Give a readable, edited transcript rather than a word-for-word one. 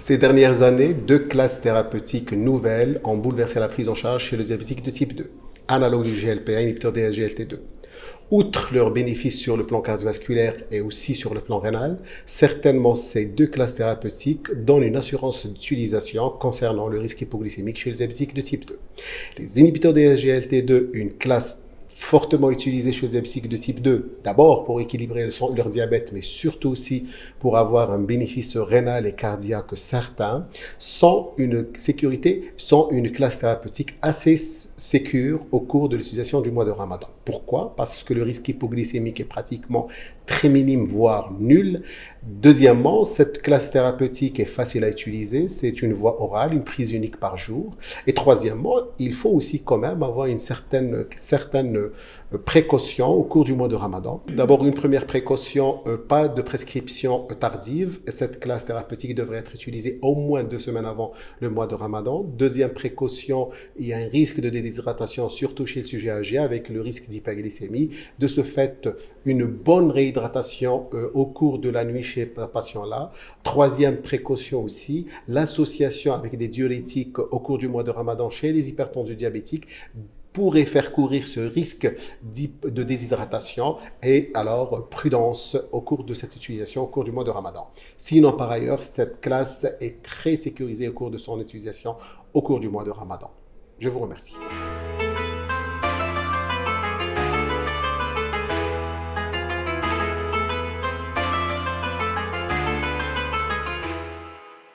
Ces dernières années, deux classes thérapeutiques nouvelles ont bouleversé la prise en charge chez le diabétique de type 2, analogue du GLP-1, inhibiteur des SGLT2. Outre leurs bénéfices sur le plan cardiovasculaire et aussi sur le plan rénal, certainement ces deux classes thérapeutiques donnent une assurance d'utilisation concernant le risque hypoglycémique chez le diabétique de type 2. Les inhibiteurs des SGLT2, une classe fortement utilisés chez les diabétiques de type 2, d'abord pour équilibrer leur diabète, mais surtout aussi pour avoir un bénéfice rénal et cardiaque certain, sont une sécurité, sont une classe thérapeutique assez sécure au cours de l'utilisation du mois de Ramadan. Pourquoi? Parce que le risque hypoglycémique est pratiquement très minime, voire nul. Deuxièmement, cette classe thérapeutique est facile à utiliser, c'est une voie orale, une prise unique par jour. Et troisièmement, il faut aussi quand même avoir une certaine précaution au cours du mois de Ramadan. D'abord, une première précaution, pas de prescription tardive. Cette classe thérapeutique devrait être utilisée au moins 2 semaines avant le mois de Ramadan. Deuxième précaution, il y a un risque de déshydratation, surtout chez le sujet âgé, avec le risque d'hyperglycémie. De ce fait, une bonne réhydratation au cours de la nuit chez ces patients-là. Troisième précaution aussi, l'association avec des diurétiques au cours du mois de Ramadan chez les hypertendus diabétiques pourrait faire courir ce risque de déshydratation et alors prudence au cours de cette utilisation au cours du mois de Ramadan. Sinon, par ailleurs, cette classe est très sécurisée au cours de son utilisation au cours du mois de Ramadan. Je vous remercie.